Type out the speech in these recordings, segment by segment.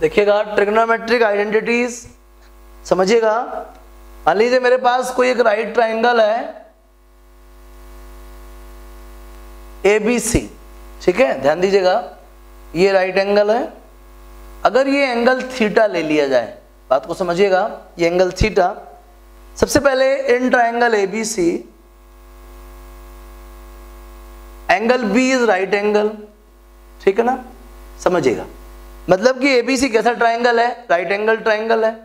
देखिएगा trigonometric identities समझिएगा। मान लीजिए मेरे पास कोई एक राइट ट्राइंगल है ABC, ठीक है, ध्यान दीजिएगा, ये राइट एंगल है। अगर ये एंगल थीटा ले लिया जाए, बात को समझिएगा, ये एंगल थीटा, सबसे पहले in triangle ABC angle B is right angle, ठीक है ना, समझिएगा। मतलब कि ABC कैसा ट्राइंगल है, राइट एंगल ट्राइंगल है।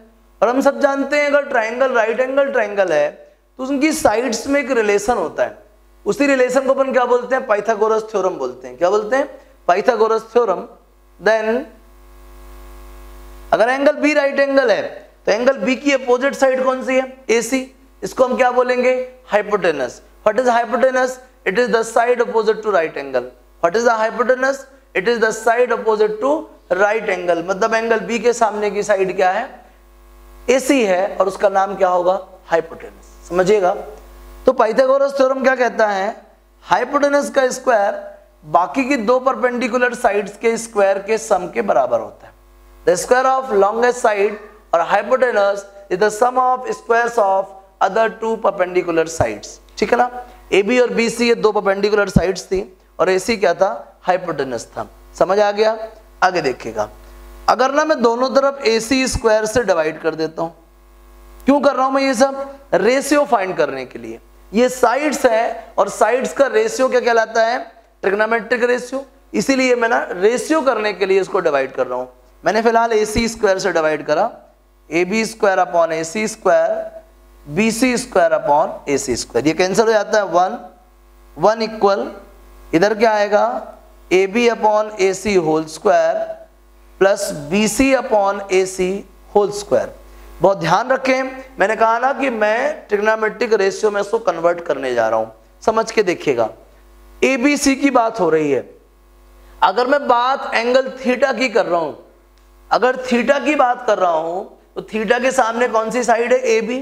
और हम सब जानते हैं अगर ट्राइंगल राइट एंगल ट्राइंगल है तो उनकी साइड्स में एक रिलेशन होता है। उसी रिलेशन को अपन क्या बोलते हैं, पाइथागोरस थ्योरम बोलते हैं। क्या बोलते हैं, पाइथागोरस थ्योरम। देन अगर एंगल B राइट एंगल है तो एंगल B की अपोजिट साइड कौन सी है, AC। इसको हम क्या बोलेंगे, hypotenuse. What is hypotenuse, it is the side opposite to right angle. What is the hypotenuse, it is the side opposite to right angle. मतलब एंगल B के सामने की साइड क्या है, AC है, और उसका नाम क्या होगा, हाइपोटेनस। समझिएगा। तो पाइथागोरस थ्योरम क्या कहता है, हाइपोटेनस का स्क्वायर बाकी की दो परपेंडिकुलर साइड्स के स्क्वायर के सम के बराबर होता है। The square of longest side और hypotenuse is the sum of squares of other two perpendicular sides, ठीक है ना। AB और BC ये दो परपेंडिकुलर साइड्स थी और AC क्या था, हाइपोटेनस था। समझ आ गया। आगे देखिएगा, अगर ना मैं दोनों तरफ AC स्क्वायर से डिवाइड कर देता हूं, क्यों कर रहा हूं मैं ये सब, रेशियो फाइंड करने के लिए। ये साइड्स है और साइड्स का रेशियो क्या कहलाता है, ट्रिग्नोमेट्रिक रेशियो। इसीलिए मैं ना रेशियो करने के लिए इसको डिवाइड कर रहा हूं। मैंने फिलहाल AC स्क्वायर से डिवाइड करा, AB square upon AC square, BC square upon AC square. ये कैंसिल हो जाता है, 1 इक्वल, इधर क्या आएगा, AB अपॉन AC whole square plus BC upon AC whole square. बहुत ध्यान रखें, मैंने कहा ना कि मैं ट्रिग्नोमेट्रिक रेशियो में इसको कन्वर्ट करने जा रहा हूं। समझ के देखिएगा, ABC की बात हो रही है। अगर मैं बात एंगल थीटा की कर रहा हूं, अगर थीटा की बात कर रहा हूं तो थीटा के सामने कौन सी साइड है, AB।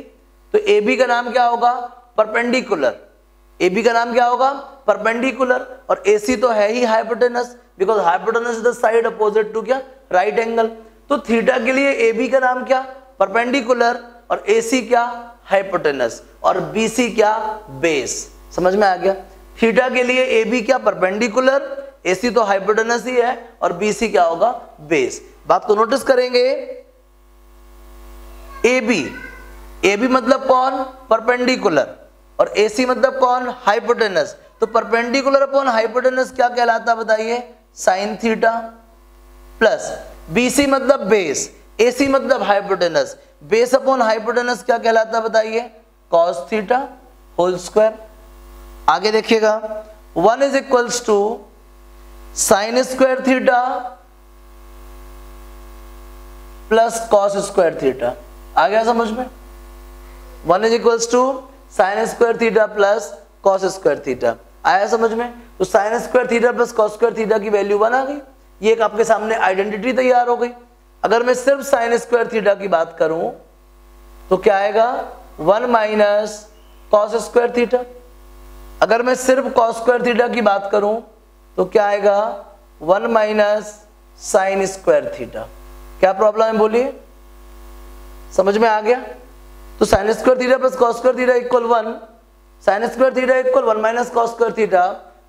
तो AB का नाम क्या होगा, परपेंडिकुलर। AB का नाम क्या होगा, परपेंडिकुलर। और AC तो है ही hypotenuse, because hypotenuse is the side opposite to क्या, राइट एंगल। तो थीटा के लिए AB का नाम क्या, परपेंडिकुलर, और AC क्या, हाइपोटेनस, और BC क्या, बेस। समझ में आ गया। थीटा के लिए AB क्या, परपेंडिकुलर, AC तो हाइपोटेनस ही है, और BC क्या होगा, बेस। बात को नोटिस करेंगे, AB मतलब कौन, परपेंडिकुलर, और AC मतलब कौन, हाइपोटेनस। तो परपेंडिकुलर अपॉन हाइपोटेनस क्या कहलाता बताइए, साइन थीटा। प्लस BC मतलब बेस, AC मतलब हाइपोटेनस, बेस अपॉन हाइपोटेनस क्या कहलाता बताइए, कॉस थीटा होल स्क्वायर। आगे देखिएगा, 1 is equals to sine square theta plus cos square theta. आ गया समझ में, 1 is equals to sine square theta plus cos square theta. आया समझ में। तो sine square theta plus cos square theta की वैल्यू 1 आ गई। ये एक आपके सामने आइडेंटिटी तैयार हो गई। अगर मैं सिर्फ साइन स्क्वायर थीटा की बात करूं तो क्या आएगा, 1 माइनस कॉस स्क्वायर थीटा। अगर मैं सिर्फ कॉस स्क्वायर थीटा की बात करूं तो क्या आएगा, 1 माइनस साइन स्क्वायर थीटा। क्या प्रॉब्लम है बोलिए, समझ में आ गया। तो sine square theta plus cos square theta equal 1, sine square theta equal 1 minus cos square theta,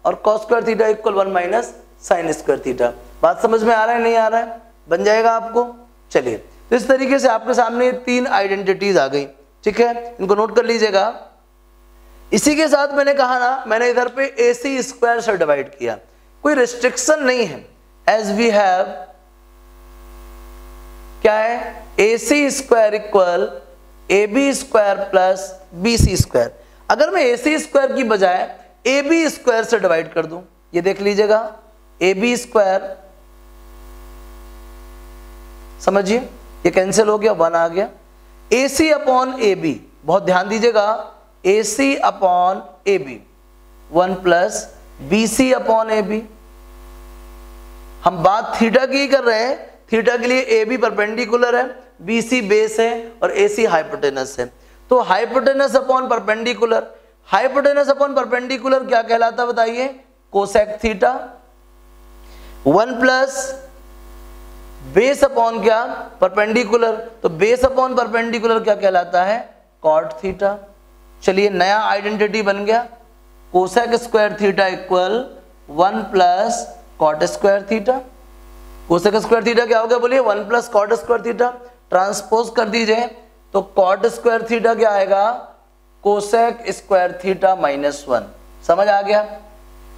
और cos square theta equal 1 minus sine square theta. बात समझ में आ रहा है, नहीं आ रहा है, बन जाएगा आपको। चलिए, तो इस तरीके से आपके सामने 3 आइडेंटिटीज आ गई, ठीक है, इनको नोट कर लीजिएगा। इसी के साथ मैंने कहा ना, मैंने इधर पे AC स्क्वायर से डिवाइड किया, कोई रिस्ट्रिक्शन नहीं है। एज वी हैव क्या है, AC square equal AB square plus BC square. अगर मैं AC स्क्वायर की बजाय AB स्क्वायर से डिवाइड कर दूं, ये देख लीजिएगा, AB स्क्वायर, समझिए ये कैंसिल हो गया, 1 आ गया। AC अपॉन AB, बहुत ध्यान दीजिएगा, AC upon AB 1 plus BC upon AB। हम बात थीटा की कर रहे हैं, थीटा के लिए AB परपेंडिकुलर है, BC बेस है, और AC हाइपोटेनस है। तो hypotenuse upon perpendicular, hypotenuse upon perpendicular क्या कहलाता बताइए, cosec theta. 1 plus base upon क्या, परपेंडिकुलर, तो बेस अपॉन परपेंडिकुलर क्या कहलाता है, कॉट थीटा। चलिए नया आइडेंटिटी बन गया, cosec square theta equal 1 plus cot square theta. Cosec square theta क्या हो गया बोलिए, 1 plus cot square theta. Transpose कर दीजिए तो कॉट स्क्वायर थीटा क्या आएगा, कोसेक स्क्वायर थीटा माइनस 1। समझ आ गया।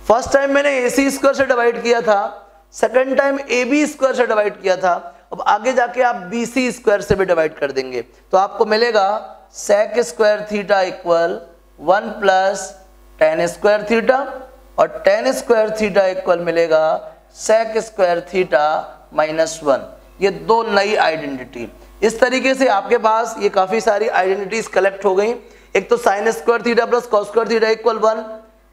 फर्स्ट टाइम मैंने AC स्क्वायर से डिवाइड किया था, सेकंड टाइम AB स्क्वायर से डिवाइड किया था, अब आगे जाके आप BC स्क्वायर से भी डिवाइड कर देंगे तो आपको मिलेगा sec square theta equal 1 plus tan square theta, और टेन स्क्वायर थीटा इक्वल मिलेगा सेक स्क्वायर थीटा माइनस 1। ये दो नई आइडेंटिटी। इस तरीके से आपके पास ये काफी सारी आइडेंटिटीज कलेक्ट हो गई। एक तो sine square theta plus cos square theta equal 1,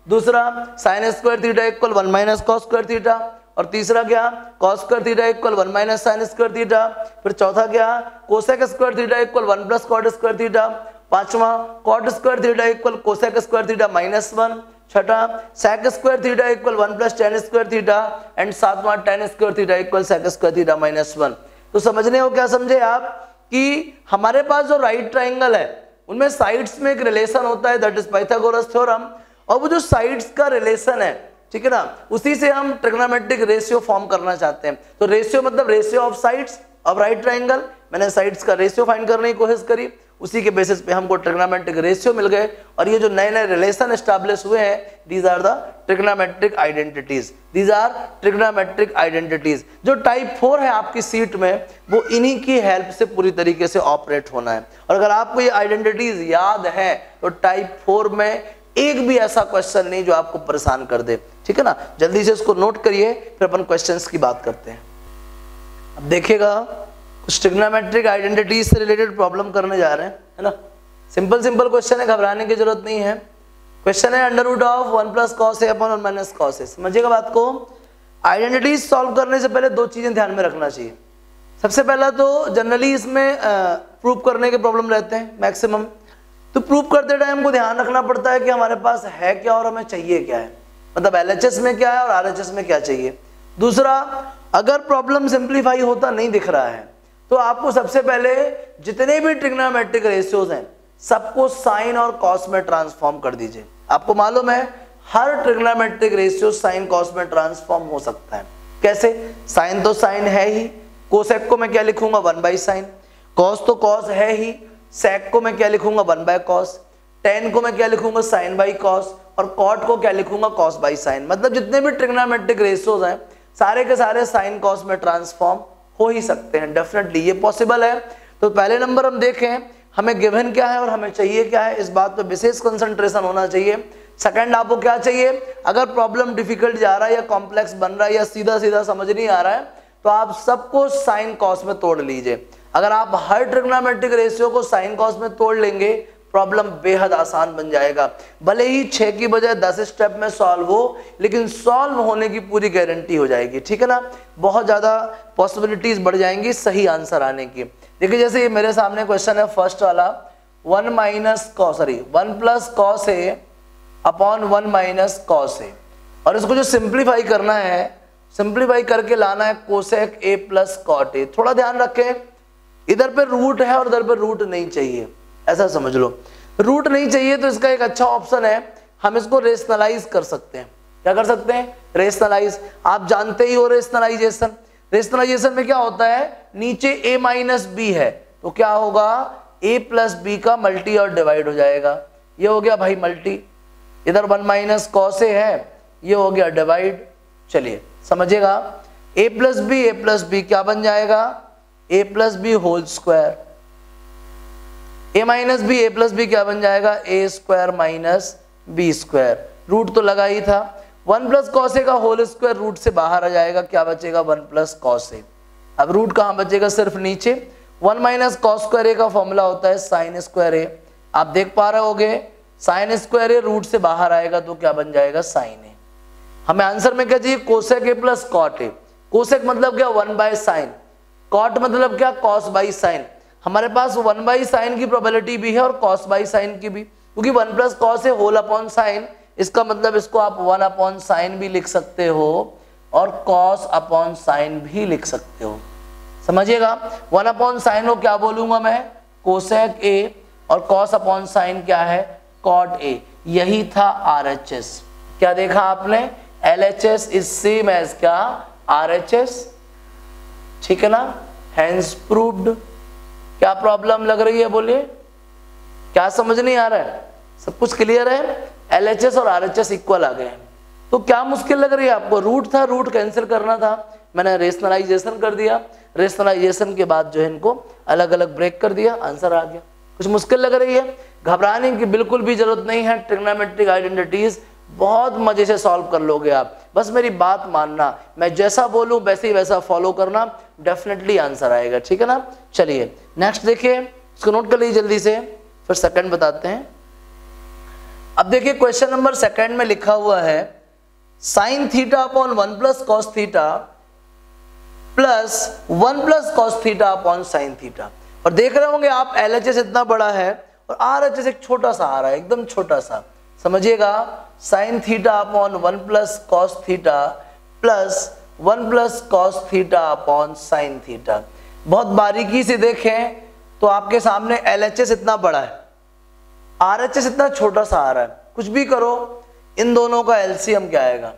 दूसरा sine square theta equal 1 minus cos square theta, और तीसरा क्या, cos square theta equal 1 minus sine square theta, फिर चौथा क्या, cosec square theta equal 1 plus cot square theta, पांचवा cot square theta equal cosec square theta minus 1, छठा sec square theta equal 1 plus tan square theta, and सातवां ten square theta equal sec square theta minus 1। तो समझने को क्या समझे आप कि हमारे पास जो राइट ट्राइंगल है उनमें साइड्स में एक रिलेशन होता है, दैट इज पाइथागोरस थ्योरम, और वो जो साइड्स का रिलेशन है, ठीक है ना, उसी से हम ट्रिग्नोमेट्रिक रेशियो फॉर्म करना चाहते हैं। तो रेशियो मतलब ratio of sides of right triangle. मैंने साइड्स का रेशियो फाइंड करने की कोशिश करी, उसी के बेसिस पे हमको ट्रिग्नोमेट्रिक रेशियो मिल गए, और ये जो नए नए रिलेशन एस्टैब्लिश हुए हैं, these are the trigonometric identities, these are trigonometric identities. जो टाइप 4 है आपकी सीट में, वो इन्हीं की हेल्प से पूरी तरीके से ऑपरेट होना है। और अगर आपको ये आइडेंटिटीज याद है तो टाइप 4 में एक भी ऐसा क्वेश्चन नहीं जो आपको परेशान कर दे, ठीक है ना। जल्दी से इसको नोट करिए, फिर अपन क्वेश्चंस की बात करते हैं। अब देखिएगा कुछ ट्रिग्नोमेट्रिक आइडेंटिटीज से रिलेटेड प्रॉब्लम करने जा रहे हैं, है ना। सिंपल सिंपल क्वेश्चन है, घबराने की जरूरत नहीं है। क्वेश्चन है under root of 1 plus cos A upon 1 minus cos A. समझिएगा बात को। आइडेंटिटीज सॉल्व करने से पहले दो चीजें ध्यान में रखना चाहिए। सबसे पहला तो जनरली इसमें प्रूव करने के प्रॉब्लम रहते हैं मैक्सिमम, तो प्रूव करते टाइम हमको ध्यान रखना पड़ता है कि हमारे पास है क्या और हमें चाहिए क्या है, मतलब LHS में क्या है और RHS में क्या चाहिए। दूसरा, अगर प्रॉब्लम सिंप्लीफाई होता नहीं दिख रहा है तो आपको सबसे पहले जितने भी ट्रिग्नोमेट्रिक रेशियोज हैं सबको साइन और कॉस में ट्रांसफॉर्म कर दीजिए। आपको मालूम है हर ट्रिग्नोमेट्रिक रेशियो साइन कॉस में ट्रांसफॉर्म हो सकता है। कैसे? साइन तो साइन है ही, कोसेक को मैं क्या लिखूंगा 1 बाई साइन, कॉस तो कॉस है ही, सेक को मैं क्या लिखूंगा 1 बाय कॉस, टेन को मैं क्या लिखूंगा साइन बाई कॉस, और कॉट को क्या लिखूंगा कॉस बाई साइन। मतलब जितने भी ट्रिग्नोमेट्रिक रेशियोज हैं सारे के सारे साइन कॉस में ट्रांसफॉर्म हो ही सकते हैं, डेफिनेटली ये पॉसिबल है। तो पहले नंबर हम देखें हमें गिवन क्या है और हमें चाहिए क्या है, इस बात पे विशेष कंसंट्रेशन होना चाहिए। सेकंड, आपको क्या चाहिए, अगर प्रॉब्लम डिफिकल्ट जा रहा है या कॉम्प्लेक्स बन रहा है या सीधा सीधा समझ नहीं आ रहा है तो आप सबको साइन कॉस में तोड़ लीजिए। अगर आप हर ट्रिग्नोमेट्रिक रेशियो को साइन कॉस में तोड़ लेंगे प्रॉब्लम बेहद आसान बन जाएगा। भले ही 6 की बजाय 10 स्टेप में सॉल्व हो, लेकिन सॉल्व होने की पूरी गारंटी हो जाएगी, ठीक है ना। बहुत ज्यादा पॉसिबिलिटीज बढ़ जाएंगी सही आंसर आने की। देखिए जैसे ये मेरे सामने क्वेश्चन है फर्स्ट वाला, 1 plus cos A upon 1 minus cos ए, और इसको जो सिंप्लीफाई करना है, सिंप्लीफाई करके लाना है cosec A plus cot A. थोड़ा ध्यान रखें, इधर पे रूट है और इधर पे रूट नहीं चाहिए, ऐसा समझ लो। रूट नहीं चाहिए तो इसका एक अच्छा ऑप्शन है, हम इसको रेशनलाइज कर सकते हैं। क्या कर सकते हैं? रेशनलाइज। आप जानते ही हो रेशनलाइजेशन। रेशनलाइजेशन में क्या होता है, नीचे a माइनस बी है तो क्या होगा, a प्लस बी का मल्टी और डिवाइड हो जाएगा। ये हो गया भाई मल्टी, इधर 1 माइनस कॉस ए है, ये हो गया डिवाइड। चलिए समझिएगा, a प्लस बी क्या बन जाएगा, a plus B whole square, a minus B क्या बन जाएगा, a square minus B square. Root तो लगा ही था, 1 प्लस कॉस ए का होल स्क्वायर रूट से बाहर आ जाएगा, क्या बचेगा 1 प्लस कॉस ए। अब रूट कहाँ बचेगा, सिर्फ नीचे। 1 माइनस कॉस स्क्वायर ए का फॉर्मूला होता है साइन स्क्वायर ए। आप देख पा रहे होगे साइन स्क्वायर ए रूट से बाहर आएगा तो क्या बन जाएगा साइन ए। हमें आंसर में क्या चाहिए, cosec A plus cot A. Cosec मतलब क्या 1 बाय साइन, कॉट मतलब क्या कॉस बाई साइन। हमारे पास 1 बाई साइन की प्रोबेबिलिटी भी है और कॉस बाई साइन की भी, क्योंकि 1 प्लस कॉस है होल अपॉन साइन, इसका मतलब इसको आप 1 अपॉन साइन भी लिख सकते हो और कॉस अपॉन साइन भी लिख सकते हो। समझिएगा। 1 अपॉन साइन को क्या बोलूंगा मैं, कोसेक ए, और कॉस अपॉन साइन क्या है, कॉट ए। यही था RHS। क्या देखा आपने, LHS इज सेम एज क्या, RHS, ठीक है ना, हैंस प्रूव्ड। क्या प्रॉब्लम लग रही है बोलिए, क्या समझ नहीं आ रहा है, सब कुछ क्लियर है। LHS और RHS इक्वल आ गए हैं, तो क्या मुश्किल लग रही है आपको, रूट था, रूट कैंसिल करना था, मैंने रेशनलाइजेशन कर दिया, रेशनलाइजेशन के बाद जो है इनको अलग अलग ब्रेक कर दिया, आंसर आ गया। कुछ मुश्किल लग रही है, घबराने की बिल्कुल भी जरूरत नहीं है। ट्रिग्नोमेट्रिक आइडेंटिटीज बहुत मजे से सॉल्व कर लोगे आप, बस मेरी बात मानना, मैं जैसा बोलूं वैसे ही वैसा फॉलो करना, डेफिनेटली आंसर आएगा, ठीक है ना। चलिए नेक्स्ट देखिए, इसको नोट कर लीजिए जल्दी से, फिर सेकंड बताते हैं। अब देखिए क्वेश्चन नंबर सेकंड में लिखा हुआ है sine theta upon 1 plus cos theta plus 1 plus cos theta upon sine theta. और देख रहे होंगे आप LHS इतना बड़ा है और RHS एक छोटा सा आ रहा है, एकदम छोटा सा, समझिएगा। Sine theta upon 1 plus cos theta plus 1 plus cos theta upon sine theta. बहुत बारीकी से देखें तो आपके सामने LHS इतना बड़ा है, RHS इतना छोटा सा आ रहा है। कुछ भी करो, इन दोनों का LCM क्या आएगा,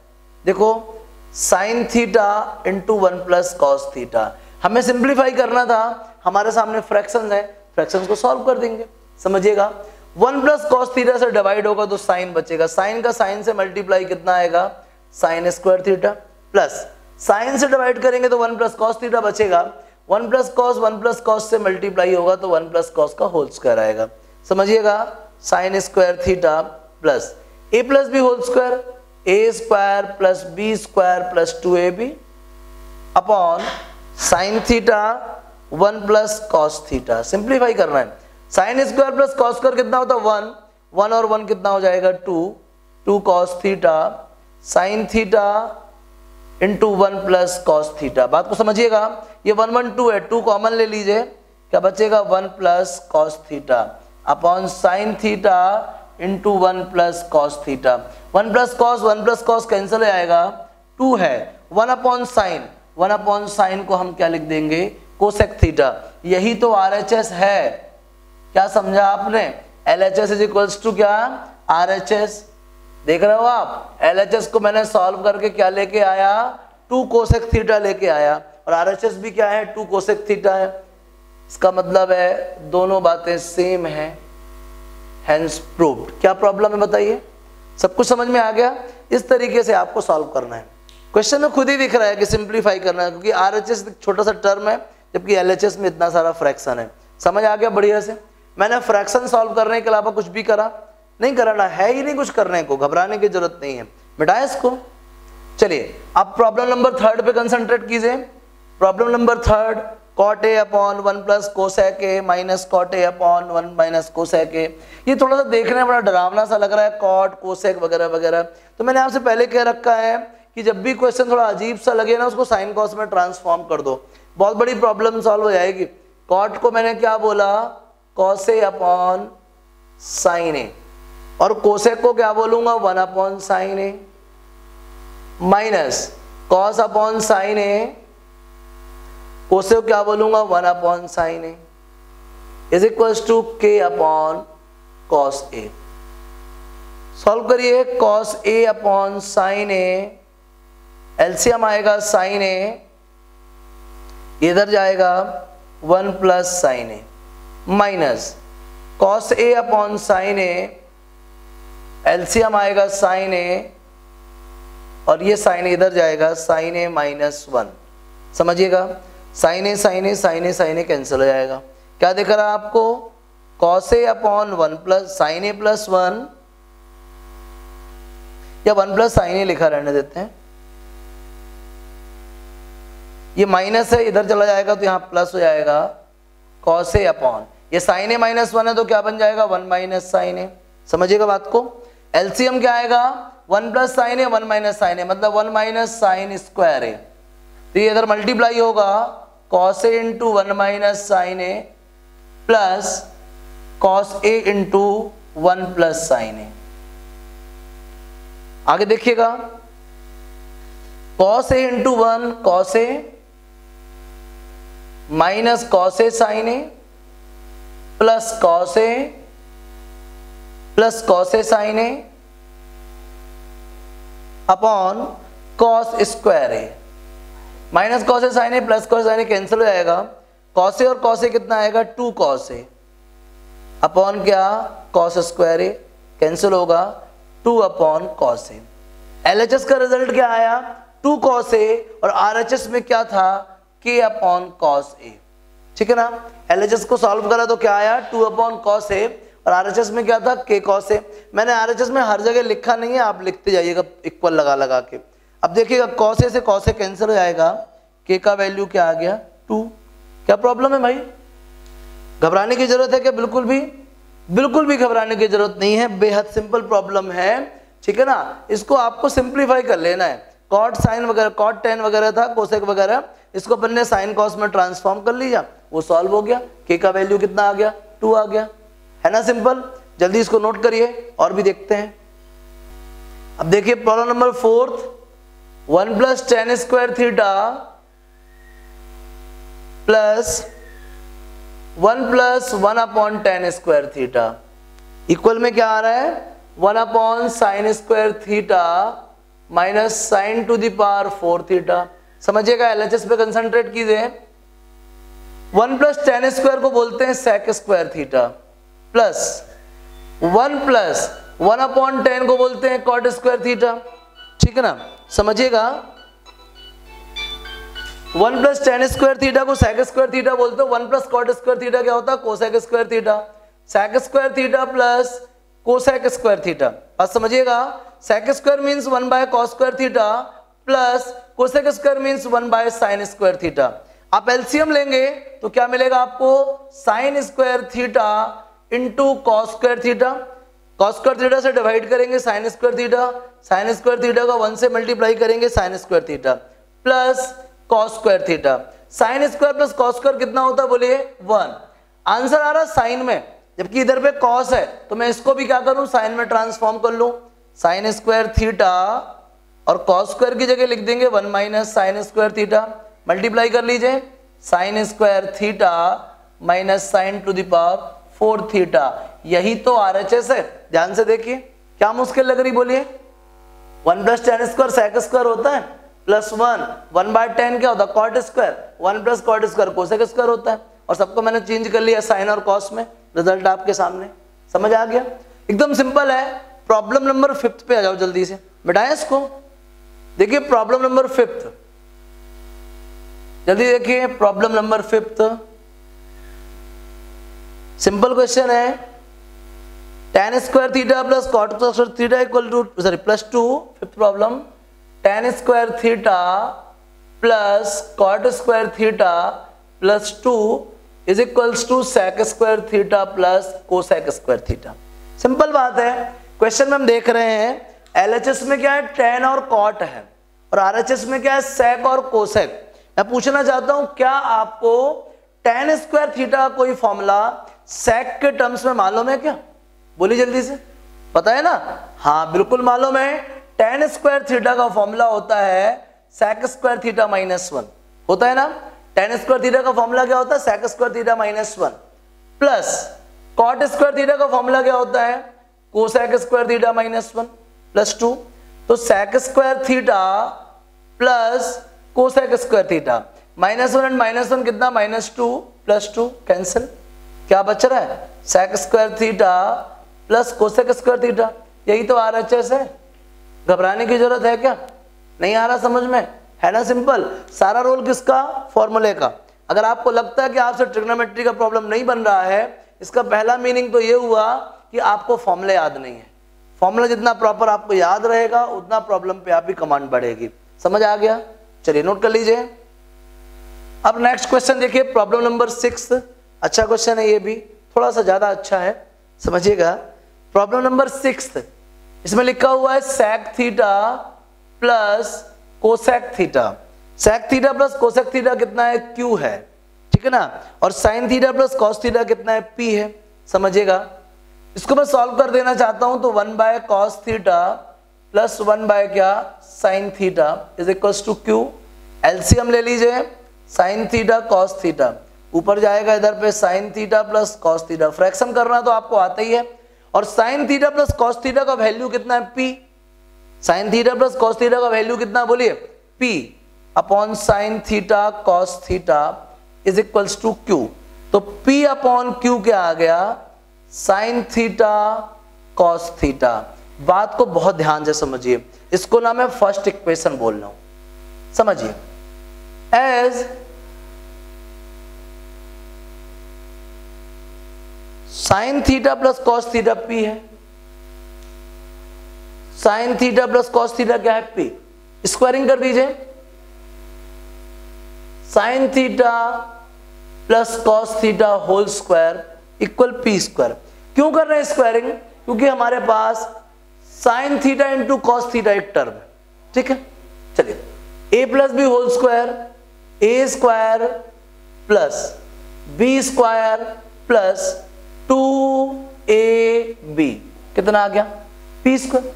देखो sign theta into 1 plus cos theta. हमें सिंप्लीफाई करना था, हमारे सामने फ्रैक्शंस है, फ्रैक्शंस को सॉल्व कर देंगे, समझिएगा। 1 प्लस कॉस थीटा से डिवाइड होगा तो साइन बचेगा, साइन का साइन से मल्टीप्लाई कितना आएगा, sign square theta, plus sign से डिवाइड करेंगे तो 1 प्लस कॉस थीटा बचेगा, 1 प्लस कॉस से मल्टीप्लाई होगा तो 1 प्लस कॉस का होल स्क्वायर आएगा, समझिएगा। Sine square theta plus A plus B whole square, A square plus B square plus 2ab upon sine theta 1 plus cos theta. Simplify करना है, sine square plus cos square कितना होता है 1, 1 और 1 कितना हो जाएगा 2, 2 cos theta sine theta into 1 plus cos theta. बात को समझिएगा, ये 1 1 2 है, 2 कॉमन ले लीजिए, क्या बचेगा 1 plus cos theta upon sine theta into 1 plus cos theta. 1 plus cos cancel हो जाएगा, 2 है, 1 अपॉन साइन को हम क्या लिख देंगे, कोसेक थीटा। यही तो RHS है, क्या समझा आपने, LHS इज इक्वल्स टू क्या, RHS। देख रहे हो आप, LHS को मैंने सॉल्व करके क्या लेके आया, 2 कोसेक थीटा लेके आया, और RHS भी क्या है, 2 कोसेक थीटा है। इसका मतलब है दोनों बातें सेम है, हैंस प्रूव्ड। क्या प्रॉब्लम है बताइए, सब कुछ समझ में आ गया। इस तरीके से आपको सॉल्व करना है। क्वेश्चन में खुद ही दिख रहा है कि सिंप्लीफाई करना है, क्योंकि RHS एक छोटा सा टर्म है जबकि LHS में इतना सारा फ्रैक्शन है। समझ आ गया बढ़िया से। मैंने फ्रैक्शन सॉल्व करने के अलावा कुछ भी करा नहीं, कराना है ही नहीं कुछ करने को, घबराने की जरूरत नहीं है, मिटाए इसको। चलिए अब प्रॉब्लम नंबर 3 पे कंसंट्रेट कीजिए। Problem number 3, cot A upon 1 plus cosec A minus cot A upon 1 minus cosec A. ये थोड़ा सा देखने में बड़ा डरावना सा लग रहा है, कॉट कोसेक वगैरह वगैरह। तो मैंने आपसे पहले कह रखा है कि जब भी क्वेश्चन थोड़ा अजीब सा लगे ना, उसको साइन कॉस में ट्रांसफॉर्म कर दो, बहुत बड़ी प्रॉब्लम सॉल्व हो जाएगी। कॉट को मैंने क्या बोला, cos A upon sine A, और कोसेक को क्या बोलूंगा, 1 upon sine A minus cos upon sine A, cosec को क्या बोलूंगा 1 upon sine A is equals to के अपॉन कॉस ए। सॉल्व करिए, cos A upon sine A, LCM आएगा साइन ए, इधर जाएगा 1 plus sine A minus cos A upon sine A, LCM आएगा sine A, और ये साइन इधर जाएगा साइन ए माइनस 1। समझिएगा, साइन ए साइन ए साइन ए साइन ए कैंसिल हो जाएगा। क्या दिख रहा है आपको, cos A upon 1 plus sine A plus 1, या 1 प्लस साइन ए लिखा रहने देते हैं, ये माइनस है, इधर चला जाएगा तो यहाँ प्लस हो जाएगा, कॉस ए अपॉन, ये साइन ए माइनस 1 है तो क्या बन जाएगा 1 माइनस साइन ए। समझिएगा बात को। एलसीएम क्या आएगा, 1 प्लस साइन ए 1 माइनस साइन ए, मतलब 1 माइनस साइन स्क्वायर ए, तो ये इधर मल्टीप्लाई होगा, cos A into 1 minus sign A plus cos A into 1 plus sine ए। आगे देखिएगा, cos A into 1 cos A minus cos A sign A plus cos A plus cos A sign A upon cos square A. Minus cos A sign A plus cos sine A cancel हो जाएगा, cos A और cos A कितना आएगा 2 cos A upon क्या cos square ए cancel होगा 2 upon cos ए। LHS का result क्या आया 2 कॉस ए और RHS में क्या था k अपॉन कॉस ए। ठीक है ना, LHS को सॉल्व करा तो क्या आया 2 अपॉन कॉस ए और RHS में क्या था k कॉस ए। मैंने RHS में हर जगह लिखा नहीं है, आप लिखते जाइएगा इक्वल लगा लगा के। अब देखिएगा कॉस ए से कॉस ए कैंसिल हो जाएगा, k का वैल्यू क्या आ गया 2। क्या प्रॉब्लम है भाई, घबराने की जरूरत है क्या? बिल्कुल भी घबराने की जरूरत नहीं है, बेहद सिंपल प्रॉब्लम है। ठीक है ना, इसको आपको सिंप्लीफाई कर लेना है। कॉट साइन वगैरह, कॉट टेन वगैरह था, कोसेक वगैरह, इसको अपन ने साइन कॉस में ट्रांसफॉर्म कर लिया, वो सॉल्व हो गया, k का वैल्यू कितना आ गया 2 आ गया, है ना सिंपल। जल्दी इसको नोट करिए और भी देखते हैं। अब देखिए problem number 4, 1 plus tan square theta plus 1 plus 1 upon tan square theta equal में क्या आ रहा है 1 upon sine square theta minus sine to the power 4 theta. समझिएगा, LHS पे कंसंट्रेट कीजिए। 1 प्लस टेन स्क्वायर को बोलते हैं sec square theta plus 1 upon 10 को बोलते हैं कॉट स्क्वायर थीटा। ठीक है ना, समझिएगा 1 प्लस टेन स्क्वायर थीटा को सेक स्क्वायर थीटा बोलते हो, 1 प्लस कॉट स्क्वायर थीटा क्या होता है cosec square theta. Sec square theta plus cosec square theta, बस समझिएगा, sec square means 1 by cos square theta plus cosec square means 1 by sine square theta. आप LCM लेंगे तो क्या मिलेगा आपको sine square theta into cos square theta. Cos square theta से divide करेंगे sine square theta, sine square theta का 1 से मल्टीप्लाई करेंगे sine square theta plus cos square theta. Sine square plus cos square कितना होता है बोलिए 1। आंसर आ रहा है साइन में, जबकि इधर पे कॉस है तो मैं इसको भी क्या करूं साइन में ट्रांसफॉर्म कर लूं। साइन स्क्वायर थीटा और कॉस स्क्वायर की जगह लिख देंगे 1 minus sine square theta, multiply कर लीजिए sign square theta minus sine to the power 4 theta. यही तो RHS है, ध्यान से देखिए क्या मुश्किल लग रही बोलिए। 1 plus tan square sec square होता है प्लस 1 बाय 10 क्या होता है cot square, 1 plus cot square cosec square होता है, और सबको मैंने चेंज कर लिया साइन और कॉस में, रिजल्ट आपके सामने। समझ आ गया, एकदम सिंपल है। प्रॉब्लम नंबर 5 पे आ जाओ जल्दी से, मिटाएं इसको। देखिए प्रॉब्लम नंबर 5, जल्दी देखिए प्रॉब्लम नंबर 5, सिंपल क्वेश्चन है। tan square theta plus cot square theta equal to plus 2। Fifth problem tan square theta plus cot square theta plus 2 is equals to sec square theta plus cosec square theta. Simple बात है, question में हम देख रहे हैं LHS में क्या है tan और cot है और RHS में क्या है सेक और कोसेक। मैं पूछना चाहता हूं क्या आपको tan स्क्वायर थीटा का कोई फॉर्मूला सेक के टर्म्स में मालूम है क्या? बोलिए जल्दी से, पता है ना? हाँ बिल्कुल मालूम है। tan स्क्वायर थीटा का फॉर्मूला होता है सेक स्क्वायर थीटा माइनस 1, होता है ना। tan स्क्वायर थीटा का फॉर्मूला क्या होता है sec square theta minus 1 plus cot square theta का फॉर्मूला क्या होता है cosec square theta minus 1 plus 2। तो sec square theta plus cosec square theta, -1 and -1 कितना -2 प्लस 2 कैंसिल, क्या बच रहा है sec square theta plus cosec square theta. यही तो RHS है, घबराने की जरूरत है क्या? नहीं आ रहा समझ में, है ना सिंपल। सारा रोल किसका फॉर्मूले का। अगर आपको लगता है कि आपसे ट्रिग्नोमेट्री का प्रॉब्लम नहीं बन रहा है, इसका पहला मीनिंग तो ये हुआ कि आपको फॉर्मूले याद नहीं है। फॉर्मूला जितना प्रॉपर आपको याद रहेगा उतना प्रॉब्लम पे आपकी कमांड बढ़ेगी। समझ आ गया? चलिए नोट कर लीजिए। अब नेक्स्ट क्वेश्चन देखिए प्रॉब्लम नंबर 6। अच्छा क्वेश्चन है, ये भी थोड़ा सा ज्यादा अच्छा है, समझिएगा। प्रॉब्लम नंबर 6, इसमें लिखा हुआ है sec theta plus cosec theta. Sec theta plus cosec theta कितना है Q है, ठीक है ना, और sine theta plus cos theta कितना है P है। समझिएगा, इसको मैं सॉल्व कर देना चाहता हूं तो 1 by cos theta plus 1 by क्या sine theta is equals to Q। LCM ले लीजिए, साइन थीटा कॉस थीटा ऊपर जाएगा इधर पे sine theta plus cos theta, fraction करना तो आपको आता ही है। और sine theta plus cos theta का वैल्यू कितना है P, sine theta plus cos theta का वैल्यू कितना बोलिए P upon sine theta cos theta is equals to Q. तो पी अपॉन क्यू क्या आ गया, साइन थीटा कॉस थीटा। बात को बहुत ध्यान से समझिए, इसको ना मैं फर्स्ट इक्वेशन बोल रहा हूं, समझिए। As sine theta plus cos theta P है, sine theta plus cos theta क्या है पी, स्क्वायरिंग कर दीजिए, sine theta plus cos theta whole square equal P square. क्यों कर रहे हैं स्क्वायरिंग, क्योंकि हमारे पास sine theta into cos theta एक टर्म है, ठीक है। चलिए A plus B whole square, A square plus B square plus 2ab कितना आ गया पी स्क्वायर।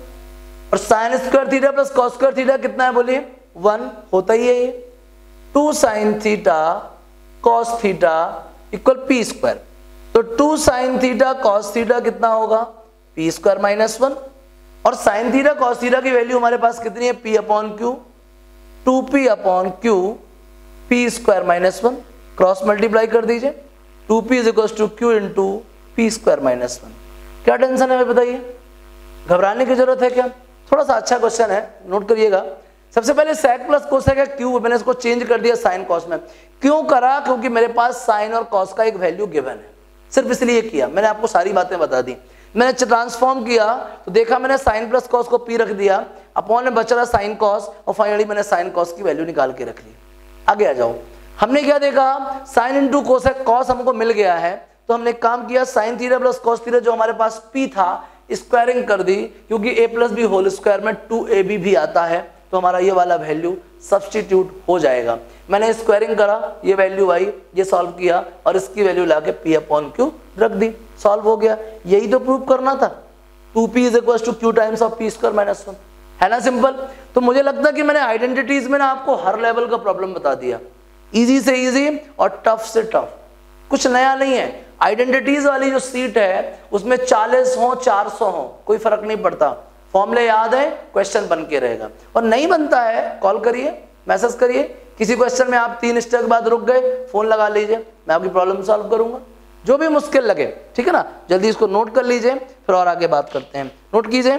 और sign square theta plus cos square theta कितना है बोलिए 1, होता ही है ये। 2 sign theta cos theta equal P square. तो 2 साइन थीटा कॉस थीटा कितना होगा पी स्क्वायर माइनस 1। और साइन थीटा कॉस थीटा की वैल्यू हमारे पास कितनी है P upon Q, 2p upon Q P square minus 1, cross multiply कर दीजिए, 2p is equal to Q into P square minus 1। क्या टेंशन है बताइए, घबराने की जरूरत है क्या, थोड़ा सा अच्छा क्वेश्चन है, नोट करिएगा। सबसे पहले सेक प्लस कोसेक है क्यू, मैंने इसको चेंज कर दिया साइन कॉस में। क्यों करा, क्योंकि मेरे पास साइन और कॉस का एक वैल्यू गिवन है, सिर्फ इसलिए किया। मैंने आपको सारी बातें बता दी। मैंने ट्रांसफॉर्म किया तो देखा मैंने साइन प्लस कॉस को पी रख दिया, अपॉन में बच रहा साइन कॉस, और फाइनली मैंने साइन कॉस की वैल्यू निकाल के रख ली। आगे आ जाओ, हमने क्या देखा, साइन इंटू कोसेक, कॉस हमको मिल गया है, तो हमने काम किया sign theta plus cos theta जो हमारे पास पी था स्क्वायरिंग कर दी, क्योंकि a plus B whole square में 2ab भी आता है, तो हमारा ये वाला वैल्यू सब्स्टिट्यूट हो जाएगा। मैंने स्क्वायरिंग करा, ये वैल्यू आई, ये सॉल्व किया और इसकी वैल्यू लाके p अपॉन क्यू रख दी, सॉल्व हो गया। यही तो प्रूव करना था, 2p is equal to Q times of P square minus 1, है ना सिंपल। तो मुझे लगता है कि मैंने आइडेंटिटीज में ना आपको हर लेवल का प्रॉब्लम बता दिया, इजी से इजी और टफ से टफ, कुछ नया नहीं है। आइडेंटिटीज वाली जो सीट है उसमें 40 हो 400 हो कोई फर्क नहीं पड़ता, फॉर्मूले याद है, क्वेश्चन बन के रहेगा। और नहीं बनता है कॉल करिए, मैसेज करिए, किसी क्वेश्चन में आप 3 स्टेप बाद रुक गए फोन लगा लीजिए, मैं आपकी प्रॉब्लम सॉल्व करूंगा, जो भी मुश्किल लगे, ठीक है ना। जल्दी इसको नोट कर लीजिए, फिर और आगे बात करते हैं। नोट कीजिए,